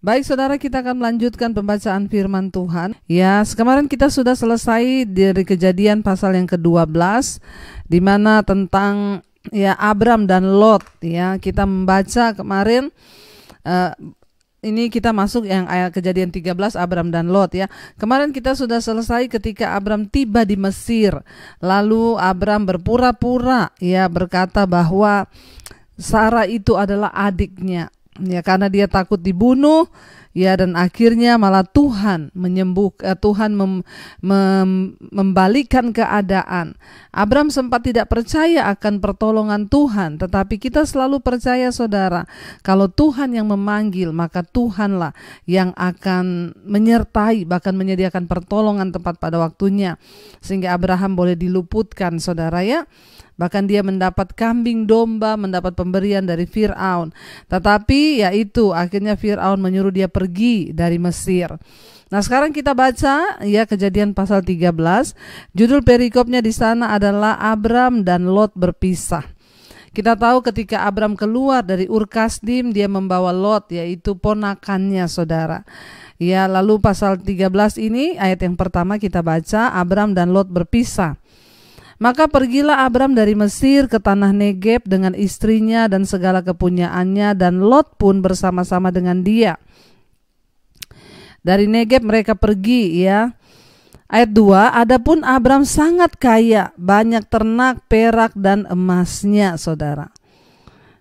Baik saudara, kita akan melanjutkan pembacaan firman Tuhan. Ya, kemarin kita sudah selesai dari Kejadian pasal yang ke-12, di mana tentang ya Abram dan Lot. Ya, kita membaca kemarin ini kita masuk yang ayat Kejadian 13, Abram dan Lot ya. Kemarin kita sudah selesai ketika Abram tiba di Mesir. Lalu Abram berpura-pura ya berkata bahwa Sarah itu adalah adiknya. Ya, karena dia takut dibunuh, ya, dan akhirnya malah Tuhan membalikkan keadaan. Abram sempat tidak percaya akan pertolongan Tuhan, tetapi kita selalu percaya saudara, kalau Tuhan yang memanggil, maka Tuhanlah yang akan menyertai, bahkan menyediakan pertolongan tepat pada waktunya, sehingga Abraham boleh diluputkan saudara ya. Bahkan dia mendapat kambing domba, mendapat pemberian dari Fir'aun. Tetapi yaitu akhirnya Fir'aun menyuruh dia pergi dari Mesir. Nah, sekarang kita baca ya Kejadian pasal 13. Judul perikopnya di sana adalah Abram dan Lot berpisah. Kita tahu ketika Abram keluar dari Ur Kasdim, dia membawa Lot, yaitu ponakannya saudara. Ya, lalu pasal 13 ini ayat yang pertama kita baca, Abram dan Lot berpisah. Maka pergilah Abram dari Mesir ke tanah Negeb dengan istrinya dan segala kepunyaannya, dan Lot pun bersama-sama dengan dia. Dari Negeb mereka pergi ya. Ayat 2, adapun Abram sangat kaya, banyak ternak, perak dan emasnya saudara.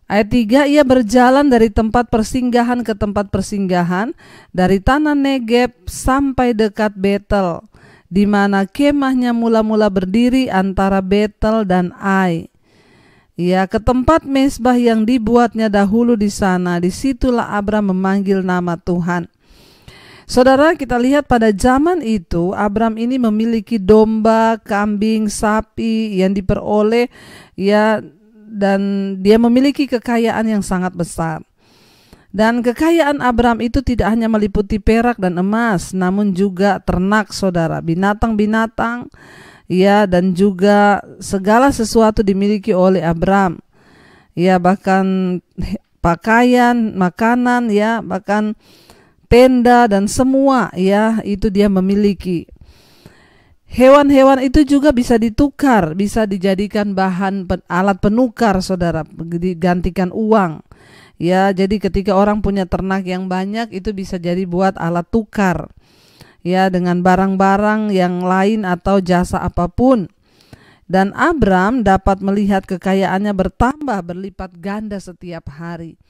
Ayat 3, ia berjalan dari tempat persinggahan ke tempat persinggahan, dari tanah Negeb sampai dekat Betel, di mana kemahnya mula-mula berdiri antara Betel dan Ai. Ya, ke tempat mezbah yang dibuatnya dahulu di sana. Disitulah Abram memanggil nama Tuhan. Saudara, kita lihat pada zaman itu Abram ini memiliki domba, kambing, sapi yang diperoleh ya, dan dia memiliki kekayaan yang sangat besar. Dan kekayaan Abram itu tidak hanya meliputi perak dan emas, namun juga ternak saudara, binatang-binatang ya, dan juga segala sesuatu dimiliki oleh Abram. Ya, bahkan pakaian, makanan ya, bahkan tenda dan semua ya, itu dia memiliki. Hewan-hewan itu juga bisa ditukar, bisa dijadikan bahan alat penukar saudara, digantikan uang. Ya, jadi ketika orang punya ternak yang banyak, itu bisa jadi buat alat tukar ya, dengan barang-barang yang lain atau jasa apapun. Dan Abram dapat melihat kekayaannya bertambah berlipat ganda setiap hari.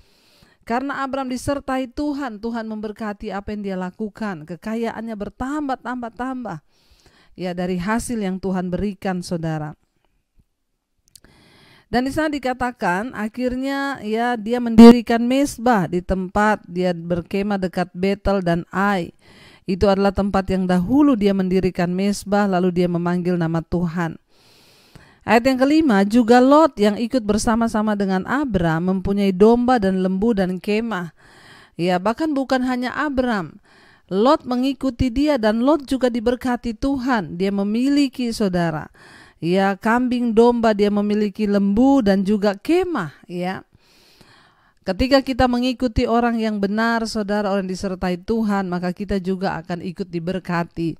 Karena Abram disertai Tuhan, Tuhan memberkati apa yang dia lakukan. Kekayaannya bertambah ya, dari hasil yang Tuhan berikan saudara. Dan di sana dikatakan akhirnya ya dia mendirikan mezbah di tempat dia berkemah dekat Betel dan Ai. Itu adalah tempat yang dahulu dia mendirikan mezbah, lalu dia memanggil nama Tuhan. Ayat yang kelima, juga Lot yang ikut bersama-sama dengan Abram mempunyai domba dan lembu dan kemah. Ya, bahkan bukan hanya Abram, Lot mengikuti dia, dan Lot juga diberkati Tuhan. Dia memiliki saudara ya kambing, domba, dia memiliki lembu dan juga kemah ya. Ketika kita mengikuti orang yang benar saudara, orang yang disertai Tuhan, maka kita juga akan ikut diberkati.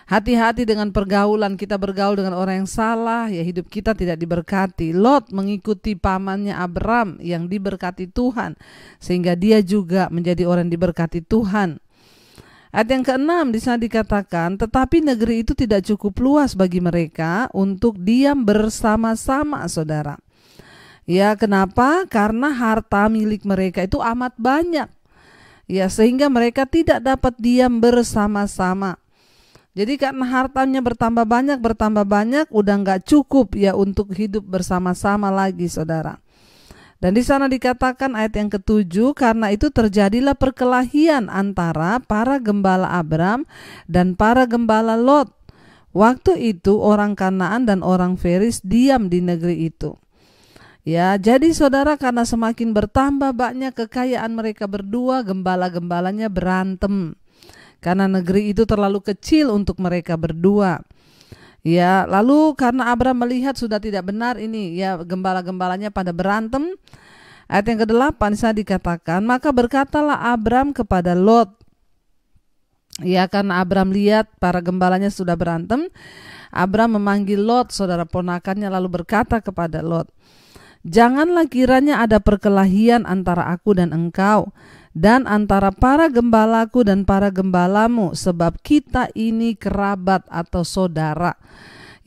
Hati-hati dengan pergaulan, kita bergaul dengan orang yang salah ya, hidup kita tidak diberkati. Lot mengikuti pamannya Abram yang diberkati Tuhan, sehingga dia juga menjadi orang yang diberkati Tuhan. Ayat yang ke-6 di sana dikatakan, tetapi negeri itu tidak cukup luas bagi mereka untuk diam bersama-sama saudara. Ya, kenapa? Karena harta milik mereka itu amat banyak. Ya, sehingga mereka tidak dapat diam bersama-sama. Jadi karena hartanya bertambah banyak, udah gak cukup ya untuk hidup bersama-sama lagi saudara. Dan di sana dikatakan ayat yang ke-7, karena itu terjadilah perkelahian antara para gembala Abram dan para gembala Lot. Waktu itu orang Kanaan dan orang Feris diam di negeri itu. Ya, jadi saudara, karena semakin bertambah banyak kekayaan mereka berdua, gembala-gembalanya berantem. Karena negeri itu terlalu kecil untuk mereka berdua. Ya, lalu karena Abram melihat sudah tidak benar ini ya, gembala-gembalanya pada berantem, Ayat yang ke-8 saya dikatakan, maka berkatalah Abram kepada Lot. Ya, karena Abram lihat para gembalanya sudah berantem, Abram memanggil Lot, saudara ponakannya, lalu berkata kepada Lot, janganlah kiranya ada perkelahian antara aku dan engkau, dan antara para gembalaku dan para gembalamu, sebab kita ini kerabat atau saudara.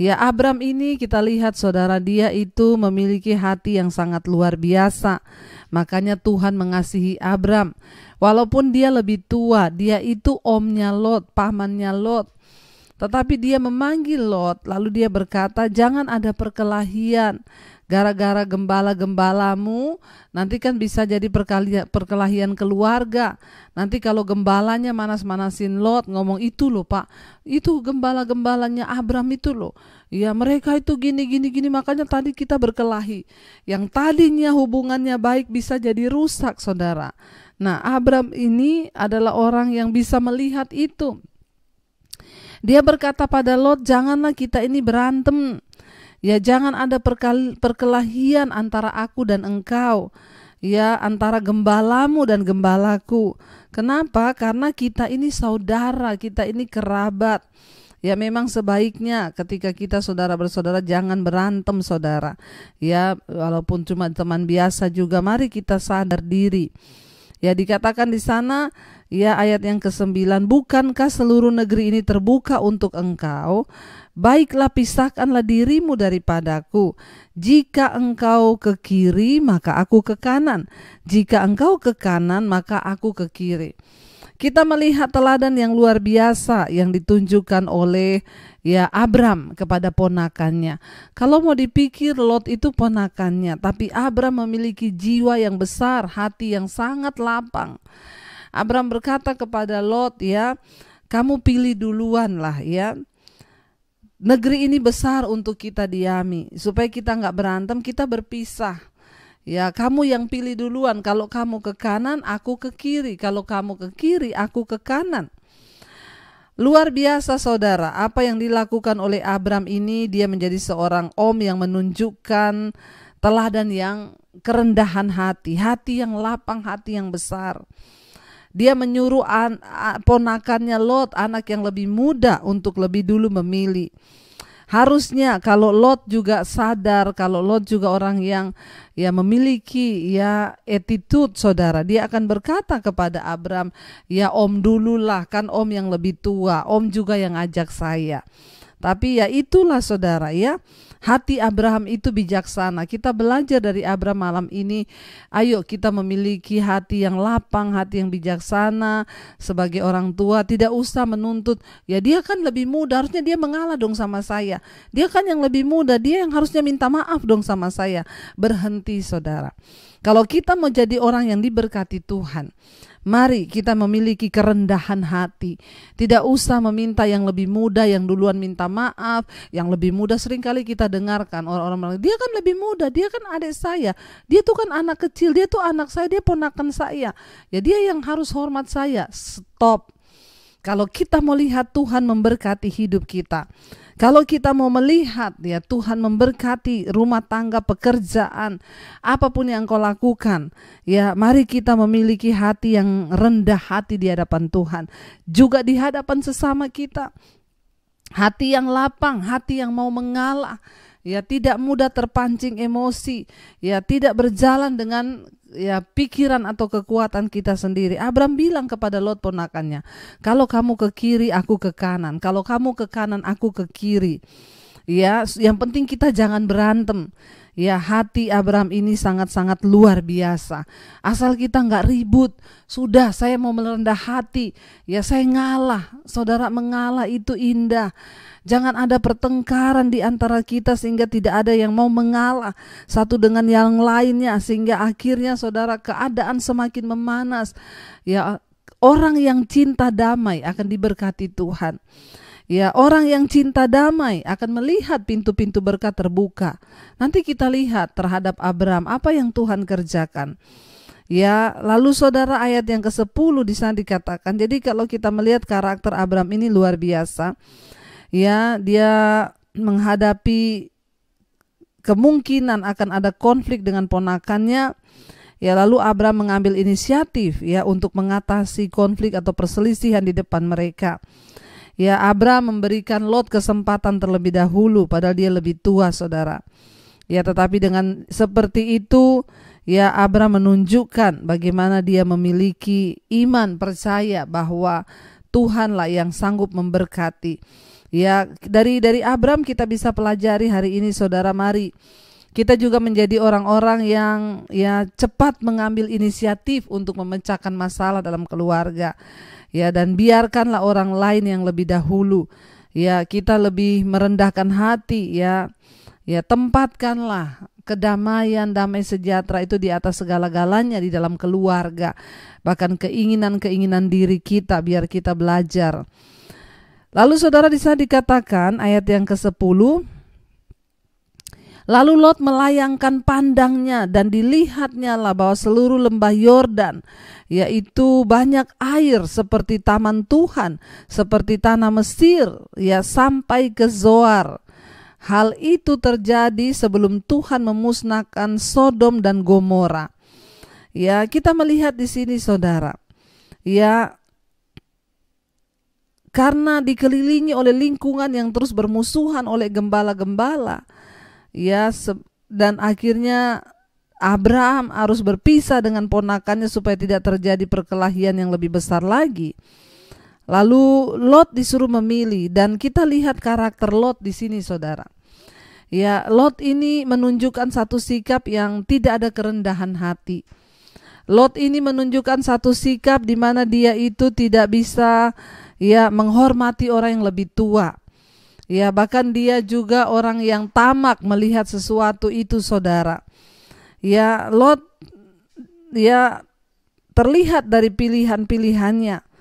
Ya, Abram ini kita lihat saudara, dia itu memiliki hati yang sangat luar biasa. Makanya Tuhan mengasihi Abram. Walaupun dia lebih tua, dia itu omnya Lot, pamannya Lot. Tetapi dia memanggil Lot, lalu dia berkata, jangan ada perkelahian. Gara-gara gembala-gembalamu, nanti kan bisa jadi perkelahian keluarga. Nanti kalau gembalanya manas-manasin Lot, ngomong, itu loh Pak, itu gembala-gembalanya Abram itu loh. Ya, mereka itu gini, makanya tadi kita berkelahi. Yang tadinya hubungannya baik bisa jadi rusak, saudara. Nah, Abram ini adalah orang yang bisa melihat itu. Dia berkata pada Lot, janganlah kita ini berantem. Ya, jangan ada perkelahian antara aku dan engkau. Ya, antara gembalamu dan gembalaku. Kenapa? Karena kita ini saudara, kita ini kerabat. Ya, memang sebaiknya ketika kita saudara bersaudara jangan berantem, saudara. Ya, walaupun cuma teman biasa juga, mari kita sadar diri. Ya, dikatakan di sana, ya, ayat yang ke-9, bukankah seluruh negeri ini terbuka untuk engkau? Baiklah, pisahkanlah dirimu daripadaku. Jika engkau ke kiri, maka aku ke kanan. Jika engkau ke kanan, maka aku ke kiri. Kita melihat teladan yang luar biasa yang ditunjukkan oleh Abram kepada ponakannya. Kalau mau dipikir Lot itu ponakannya, tapi Abram memiliki jiwa yang besar, hati yang sangat lapang. Abram berkata kepada Lot, kamu pilih duluan lah ya. Negeri ini besar untuk kita diami, supaya kita nggak berantem, kita berpisah. Ya, kamu yang pilih duluan. Kalau kamu ke kanan, aku ke kiri. Kalau kamu ke kiri, aku ke kanan. Luar biasa saudara, apa yang dilakukan oleh Abram ini, dia menjadi seorang om yang menunjukkan teladan yang kerendahan hati, hati yang lapang, hati yang besar. Dia menyuruh ponakannya Lot, anak yang lebih muda, untuk lebih dulu memilih. Harusnya kalau Lot juga sadar, kalau Lot juga orang yang memiliki attitude, saudara, dia akan berkata kepada Abram, om dululah, kan om yang lebih tua, om juga yang ajak saya. Tapi itulah saudara, hati Abraham itu bijaksana. Kita belajar dari Abram malam ini. Ayo kita memiliki hati yang lapang, hati yang bijaksana. Sebagai orang tua tidak usah menuntut, dia kan lebih muda, harusnya dia mengalah dong sama saya. Dia kan yang lebih muda, dia yang harusnya minta maaf dong sama saya. Berhenti saudara. Kalau kita mau jadi orang yang diberkati Tuhan, mari kita memiliki kerendahan hati. Tidak usah meminta yang lebih muda, yang duluan minta maaf. Yang lebih muda seringkali kita dengarkan orang-orang, dia kan lebih muda, dia kan adik saya, dia tuh kan anak kecil, dia tuh anak saya, dia ponakan saya. Dia yang harus hormat saya. Stop. Kalau kita mau lihat Tuhan memberkati hidup kita, kalau kita mau melihat Tuhan memberkati rumah tangga, pekerjaan, apapun yang kau lakukan, mari kita memiliki hati yang rendah hati di hadapan Tuhan, juga di hadapan sesama kita. Hati yang lapang, hati yang mau mengalah, tidak mudah terpancing emosi, tidak berjalan dengan pikiran atau kekuatan kita sendiri. Abram bilang kepada Lot ponakannya, kalau kamu ke kiri, aku ke kanan. Kalau kamu ke kanan, aku ke kiri. Yang penting kita jangan berantem. Hati Abram ini sangat-sangat luar biasa. Asal kita nggak ribut, sudah saya mau merendah hati, saya ngalah. Saudara, mengalah itu indah. Jangan ada pertengkaran di antara kita sehingga tidak ada yang mau mengalah satu dengan yang lainnya, sehingga akhirnya saudara keadaan semakin memanas. Orang yang cinta damai akan diberkati Tuhan. Orang yang cinta damai akan melihat pintu-pintu berkat terbuka. Nanti kita lihat terhadap Abram apa yang Tuhan kerjakan. Lalu saudara, ayat yang ke-10 di sana dikatakan, jadi kalau kita melihat karakter Abram ini luar biasa. Dia menghadapi kemungkinan akan ada konflik dengan ponakannya. Ya, lalu Abram mengambil inisiatif ya untuk mengatasi konflik atau perselisihan di depan mereka. Ya, Abram memberikan Lot kesempatan terlebih dahulu padahal dia lebih tua, saudara. Ya, tetapi dengan seperti itu ya Abram menunjukkan bagaimana dia memiliki iman percaya bahwa Tuhanlah yang sanggup memberkati. Ya, dari Abram kita bisa pelajari hari ini, saudara. Mari kita juga menjadi orang-orang yang ya cepat mengambil inisiatif untuk memecahkan masalah dalam keluarga. Ya, dan biarkanlah orang lain yang lebih dahulu. Ya, kita lebih merendahkan hati ya. Ya, tempatkanlah kedamaian, damai sejahtera itu di atas segala-galanya di dalam keluarga. Bahkan keinginan-keinginan diri kita, biar kita belajar. Lalu saudara, di sana dikatakan ayat yang ke-10, lalu Lot melayangkan pandangnya dan dilihatnya lah bahwa seluruh lembah Yordan, yaitu banyak air seperti taman Tuhan, seperti tanah Mesir, ya sampai ke Zoar. Hal itu terjadi sebelum Tuhan memusnahkan Sodom dan Gomora. Ya, kita melihat di sini, saudara. Ya, karena dikelilingi oleh lingkungan yang terus bermusuhan oleh gembala-gembala. Ya, dan akhirnya Abraham harus berpisah dengan ponakannya supaya tidak terjadi perkelahian yang lebih besar lagi. Lalu Lot disuruh memilih, dan kita lihat karakter Lot di sini, saudara. Ya, Lot ini menunjukkan satu sikap yang tidak ada kerendahan hati. Lot ini menunjukkan satu sikap di mana dia itu tidak bisa ya menghormati orang yang lebih tua. Ya, bahkan dia juga orang yang tamak melihat sesuatu itu, saudara. Ya, Lot ya terlihat dari pilihan-pilihannya.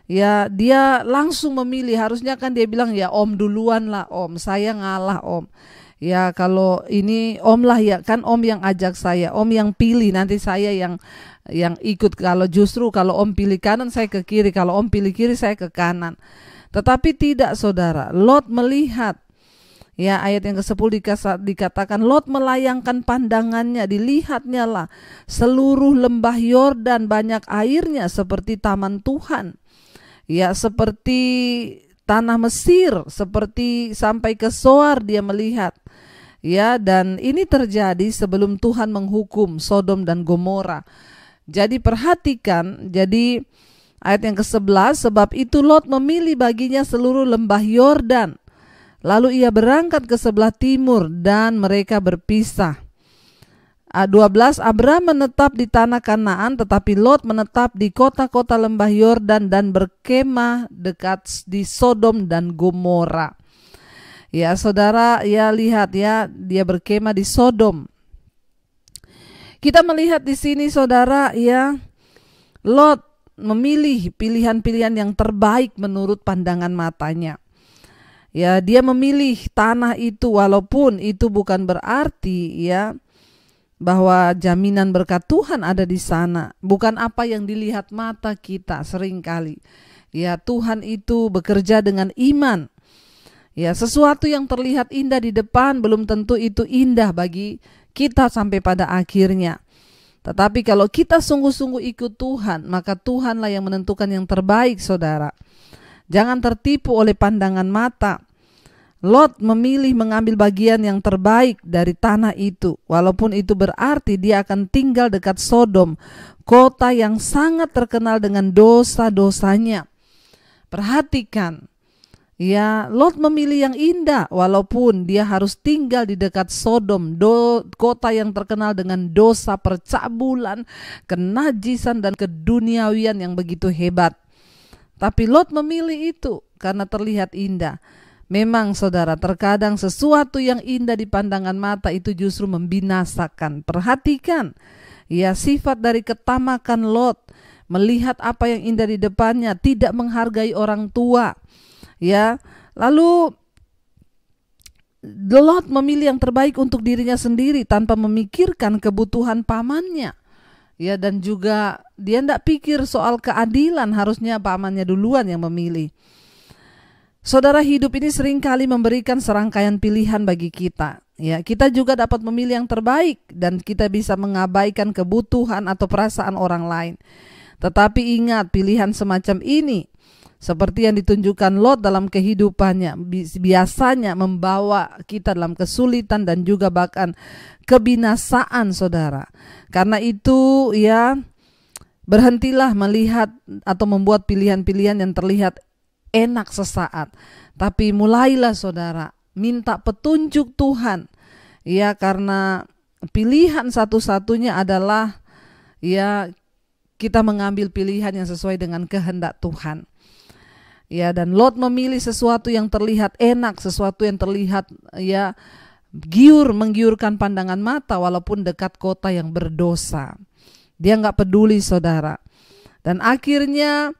Ya, dia langsung memilih. Harusnya kan dia bilang, ya om duluan lah om, saya ngalah om. Ya, kalau ini om lah, ya kan om yang ajak saya, om yang pilih, nanti saya yang ikut. Kalau justru kalau om pilih kanan, saya ke kiri, kalau om pilih kiri, saya ke kanan. Tetapi tidak, saudara. Lot melihat, ya ayat yang ke-10 dikatakan Lot melayangkan pandangannya, dilihatnya lah seluruh lembah Yordan banyak airnya seperti taman Tuhan. Ya, seperti tanah Mesir, seperti sampai ke Zoar dia melihat. Ya, dan ini terjadi sebelum Tuhan menghukum Sodom dan Gomora. Jadi perhatikan, jadi ayat yang ke-11, sebab itu Lot memilih baginya seluruh lembah Yordan. Lalu ia berangkat ke sebelah timur dan mereka berpisah. 12, Abram menetap di tanah Kanaan, tetapi Lot menetap di kota-kota lembah Yordan dan berkemah dekat di Sodom dan Gomora. Ya, saudara, ya lihat ya, dia berkemah di Sodom. Kita melihat di sini, saudara, ya Lot memilih pilihan-pilihan yang terbaik menurut pandangan matanya. Ya, dia memilih tanah itu walaupun itu bukan berarti ya bahwa jaminan berkat Tuhan ada di sana. Bukan apa yang dilihat mata kita seringkali. Ya, Tuhan itu bekerja dengan iman. Ya, sesuatu yang terlihat indah di depan belum tentu itu indah bagi kita sampai pada akhirnya. Tetapi kalau kita sungguh-sungguh ikut Tuhan, maka Tuhanlah yang menentukan yang terbaik, saudara. Jangan tertipu oleh pandangan mata. Lot memilih mengambil bagian yang terbaik dari tanah itu, walaupun itu berarti dia akan tinggal dekat Sodom, kota yang sangat terkenal dengan dosa-dosanya. Perhatikan, ya Lot memilih yang indah, walaupun dia harus tinggal di dekat Sodom, kota yang terkenal dengan dosa, percabulan, kenajisan, dan keduniawian yang begitu hebat. Tapi Lot memilih itu karena terlihat indah. Memang, saudara, terkadang sesuatu yang indah di pandangan mata itu justru membinasakan. Perhatikan, ya sifat dari ketamakan Lot, melihat apa yang indah di depannya, tidak menghargai orang tua. Ya, lalu Lot memilih yang terbaik untuk dirinya sendiri tanpa memikirkan kebutuhan pamannya. Ya, dan juga dia tidak pikir soal keadilan, harusnya pamannya duluan yang memilih. Saudara, hidup ini seringkali memberikan serangkaian pilihan bagi kita. Ya, kita juga dapat memilih yang terbaik dan kita bisa mengabaikan kebutuhan atau perasaan orang lain. Tetapi ingat, pilihan semacam ini seperti yang ditunjukkan Lot dalam kehidupannya biasanya membawa kita dalam kesulitan dan juga bahkan kebinasaan, saudara. Karena itu ya, berhentilah melihat atau membuat pilihan-pilihan yang terlihat enak sesaat. Tapi mulailah saudara minta petunjuk Tuhan. Ya, karena pilihan satu-satunya adalah ya kita mengambil pilihan yang sesuai dengan kehendak Tuhan. Ya, dan Lot memilih sesuatu yang terlihat enak, sesuatu yang terlihat ya menggiurkan pandangan mata walaupun dekat kota yang berdosa. Dia nggak peduli, saudara. Dan akhirnya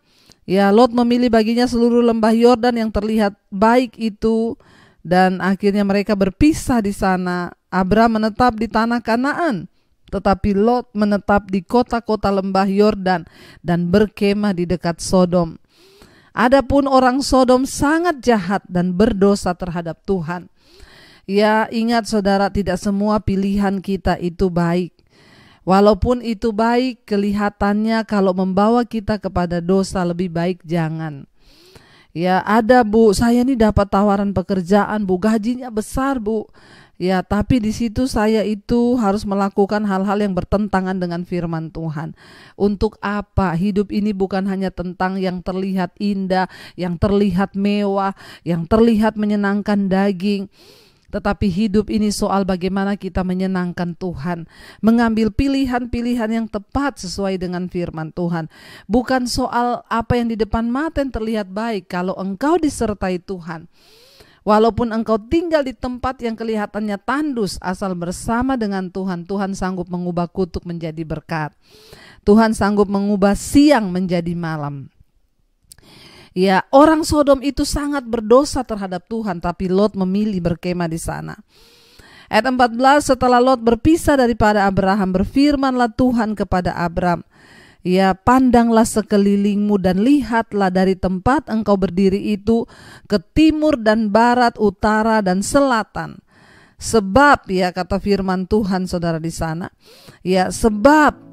ya Lot memilih baginya seluruh lembah Yordan yang terlihat baik itu. Dan akhirnya mereka berpisah di sana. Abram menetap di tanah Kanaan, tetapi Lot menetap di kota-kota lembah Yordan dan berkemah di dekat Sodom. Adapun orang Sodom sangat jahat dan berdosa terhadap Tuhan. Ya, ingat saudara, tidak semua pilihan kita itu baik. Walaupun itu baik, kelihatannya kalau membawa kita kepada dosa, lebih baik jangan. Ya, ada Bu, saya ini dapat tawaran pekerjaan Bu, gajinya besar Bu. Ya, tapi di situ saya itu harus melakukan hal-hal yang bertentangan dengan firman Tuhan. Untuk apa? Hidup ini bukan hanya tentang yang terlihat indah, yang terlihat mewah, yang terlihat menyenangkan daging. Tetapi hidup ini soal bagaimana kita menyenangkan Tuhan, mengambil pilihan-pilihan yang tepat sesuai dengan firman Tuhan. Bukan soal apa yang di depan mata yang terlihat baik. Kalau engkau disertai Tuhan, walaupun engkau tinggal di tempat yang kelihatannya tandus, asal bersama dengan Tuhan, Tuhan sanggup mengubah kutuk menjadi berkat. Tuhan sanggup mengubah siang menjadi malam. Ya, orang Sodom itu sangat berdosa terhadap Tuhan, tapi Lot memilih berkemah di sana. Ayat 14, setelah Lot berpisah daripada Abraham, berfirmanlah Tuhan kepada Abram, ya, pandanglah sekelilingmu dan lihatlah dari tempat engkau berdiri itu ke timur dan barat, utara dan selatan. Sebab, ya, kata firman Tuhan saudara di sana, ya, sebab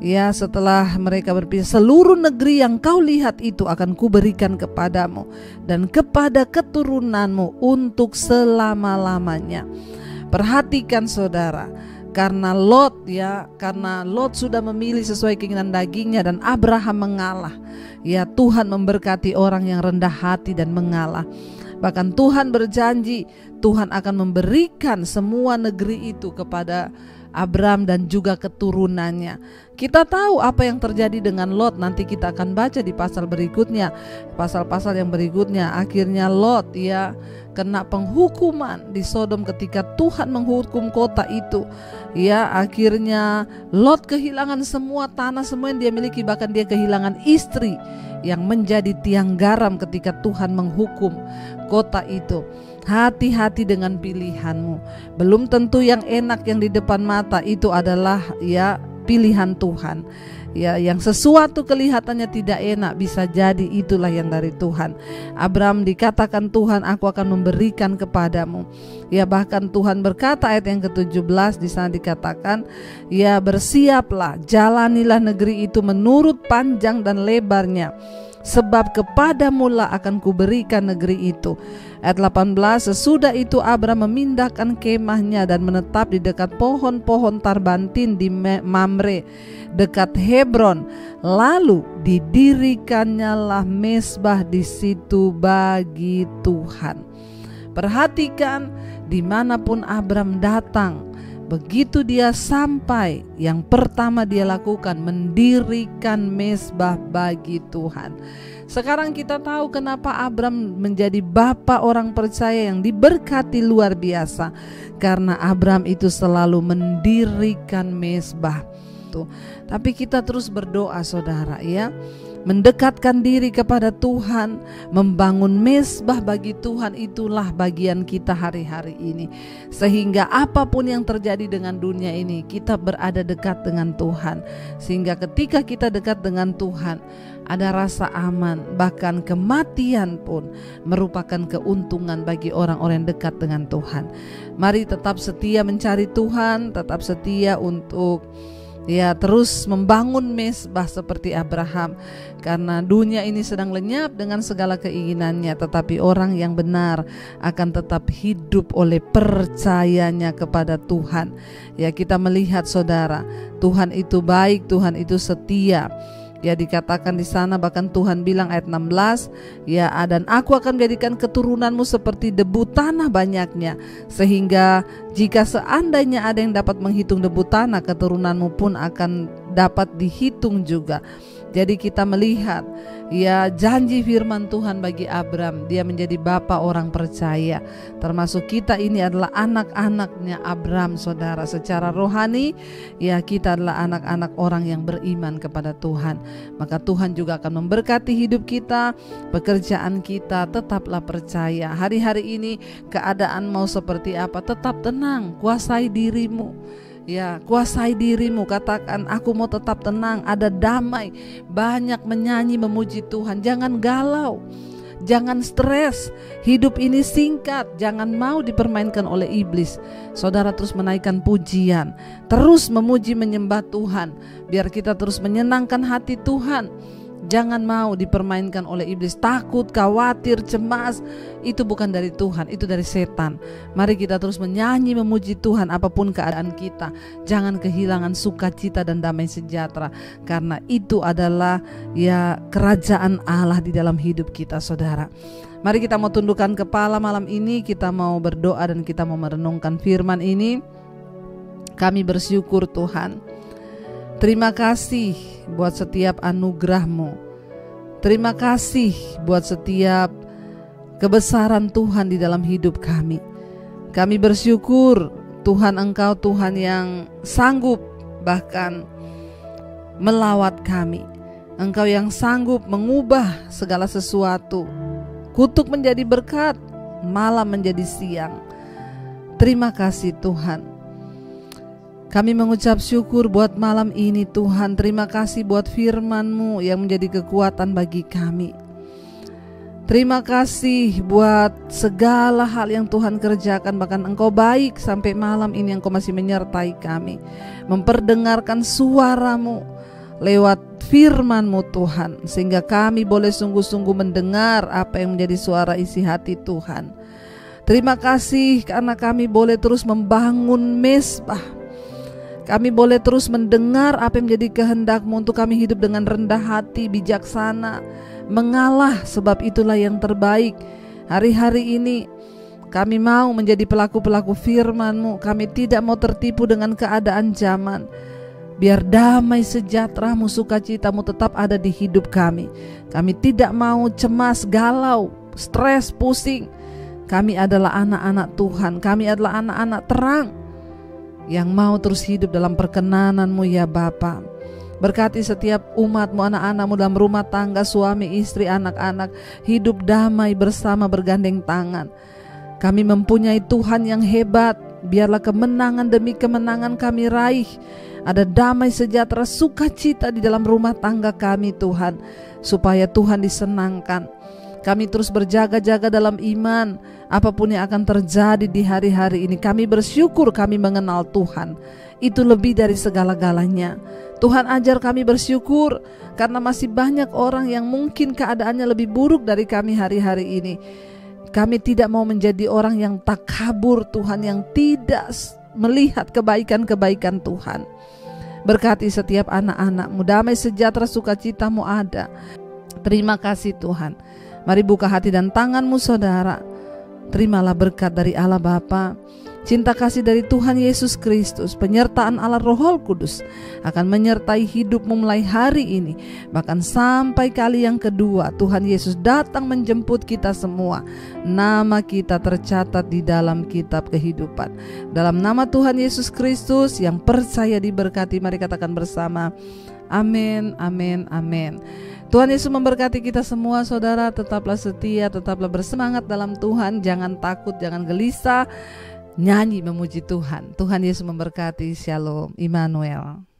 ya, setelah mereka berpisah, seluruh negeri yang kau lihat itu akan kuberikan kepadamu dan kepada keturunanmu untuk selama-lamanya. Perhatikan saudara, karena Lot sudah memilih sesuai keinginan dagingnya dan Abraham mengalah. Ya, Tuhan memberkati orang yang rendah hati dan mengalah. Bahkan Tuhan berjanji Tuhan akan memberikan semua negeri itu kepada Abram dan juga keturunannya. Kita tahu apa yang terjadi dengan Lot, nanti kita akan baca di pasal berikutnya, pasal-pasal yang berikutnya. Akhirnya Lot ya kena penghukuman di Sodom ketika Tuhan menghukum kota itu. Ya, akhirnya Lot kehilangan semua tanah, semua yang dia miliki, bahkan dia kehilangan istri yang menjadi tiang garam ketika Tuhan menghukum kota itu. Hati-hati dengan pilihanmu. Belum tentu yang enak yang di depan mata itu adalah ya pilihan Tuhan. Ya, yang sesuatu kelihatannya tidak enak bisa jadi itulah yang dari Tuhan. Abram dikatakan Tuhan, aku akan memberikan kepadamu. Ya, bahkan Tuhan berkata ayat yang ke-17 di sana dikatakan, ya, bersiaplah, jalanilah negeri itu menurut panjang dan lebarnya, sebab kepadamulah akan kuberikan negeri itu. Ayat 18, sesudah itu Abram memindahkan kemahnya dan menetap di dekat pohon-pohon tarbantin di Mamre dekat Hebron. Lalu didirikannya mesbah di situ bagi Tuhan. Perhatikan, dimanapun Abram datang, begitu dia sampai, yang pertama dia lakukan mendirikan mesbah bagi Tuhan. Sekarang kita tahu kenapa Abram menjadi bapa orang percaya yang diberkati luar biasa. Karena Abram itu selalu mendirikan mesbah. sesuatu. Tapi kita terus berdoa saudara ya, mendekatkan diri kepada Tuhan, membangun mezbah bagi Tuhan, itulah bagian kita hari-hari ini. Sehingga apapun yang terjadi dengan dunia ini, kita berada dekat dengan Tuhan. Sehingga ketika kita dekat dengan Tuhan, ada rasa aman, bahkan kematian pun merupakan keuntungan bagi orang-orang yang dekat dengan Tuhan. Mari tetap setia mencari Tuhan, tetap setia untuk terus membangun mezbah seperti Abraham. Karena dunia ini sedang lenyap dengan segala keinginannya, tetapi orang yang benar akan tetap hidup oleh percayanya kepada Tuhan. Ya, kita melihat saudara, Tuhan itu baik, Tuhan itu setia. Ya, dikatakan di sana, bahkan Tuhan bilang ayat 16, ya, dan aku akan menjadikan keturunanmu seperti debu tanah banyaknya, sehingga jika seandainya ada yang dapat menghitung debu tanah, keturunanmu pun akan dapat dihitung juga. Jadi kita melihat ya janji firman Tuhan bagi Abram, dia menjadi bapa orang percaya. Termasuk kita ini adalah anak-anaknya Abram saudara. Secara rohani ya kita adalah anak-anak orang yang beriman kepada Tuhan. Maka Tuhan juga akan memberkati hidup kita, pekerjaan kita, tetaplah percaya. Hari-hari ini keadaan mau seperti apa, tetap tenang, kuasai dirimu. Ya, kuasai dirimu, katakan aku mau tetap tenang, ada damai, banyak menyanyi memuji Tuhan. Jangan galau, jangan stres. Hidup ini singkat, jangan mau dipermainkan oleh iblis. Saudara terus menaikkan pujian, terus memuji menyembah Tuhan, biar kita terus menyenangkan hati Tuhan. Jangan mau dipermainkan oleh iblis. Takut, khawatir, cemas, itu bukan dari Tuhan, itu dari setan. Mari kita terus menyanyi memuji Tuhan apapun keadaan kita. Jangan kehilangan sukacita dan damai sejahtera, karena itu adalah ya kerajaan Allah di dalam hidup kita saudara. Mari kita mau tundukkan kepala malam ini, kita mau berdoa dan kita mau merenungkan firman ini. Kami bersyukur Tuhan, terima kasih buat setiap anugerah-Mu. Terima kasih buat setiap kebesaran Tuhan di dalam hidup kami. Kami bersyukur Tuhan, Engkau Tuhan yang sanggup bahkan melawat kami. Engkau yang sanggup mengubah segala sesuatu. Kutuk menjadi berkat, malam menjadi siang. Terima kasih Tuhan. Kami mengucap syukur buat malam ini Tuhan. Terima kasih buat firman-Mu yang menjadi kekuatan bagi kami. Terima kasih buat segala hal yang Tuhan kerjakan. Bahkan Engkau baik sampai malam ini Engkau masih menyertai kami, memperdengarkan suara-Mu lewat firman-Mu Tuhan, sehingga kami boleh sungguh-sungguh mendengar apa yang menjadi suara isi hati Tuhan. Terima kasih karena kami boleh terus membangun mezbah. Kami boleh terus mendengar apa yang menjadi kehendak-Mu untuk kami hidup dengan rendah hati, bijaksana, mengalah, sebab itulah yang terbaik. Hari-hari ini kami mau menjadi pelaku-pelaku firman-Mu. Kami tidak mau tertipu dengan keadaan zaman. Biar damai sejahtera-Mu, sukacita-Mu tetap ada di hidup kami. Kami tidak mau cemas, galau, stres, pusing. Kami adalah anak-anak Tuhan. Kami adalah anak-anak terang yang mau terus hidup dalam perkenanan-Mu ya Bapa. Berkati setiap umat-Mu, anak-anak-Mu dalam rumah tangga, suami, istri, anak-anak, hidup damai bersama bergandeng tangan. Kami mempunyai Tuhan yang hebat. Biarlah kemenangan demi kemenangan kami raih. Ada damai sejahtera, sukacita di dalam rumah tangga kami Tuhan, supaya Tuhan disenangkan. Kami terus berjaga-jaga dalam iman. Apapun yang akan terjadi di hari-hari ini, kami bersyukur kami mengenal Tuhan. Itu lebih dari segala-galanya. Tuhan ajar kami bersyukur, karena masih banyak orang yang mungkin keadaannya lebih buruk dari kami hari-hari ini. Kami tidak mau menjadi orang yang takabur Tuhan, yang tidak melihat kebaikan-kebaikan Tuhan. Berkati setiap anak-anak-Mu, damai sejahtera sukacita-Mu ada. Terima kasih Tuhan. Mari buka hati dan tangan-Mu saudara. Terimalah berkat dari Allah Bapa, Cinta kasih dari Tuhan Yesus Kristus, penyertaan Allah Roh Kudus akan menyertai hidupmu mulai hari ini, bahkan sampai kali yang kedua Tuhan Yesus datang menjemput kita semua. Nama kita tercatat di dalam kitab kehidupan. Dalam nama Tuhan Yesus Kristus, yang percaya diberkati, mari katakan bersama, amin, amin, amin. Tuhan Yesus memberkati kita semua, saudara. Tetaplah setia, tetaplah bersemangat dalam Tuhan. Jangan takut, jangan gelisah. Nyanyi memuji Tuhan. Tuhan Yesus memberkati. Shalom, Immanuel.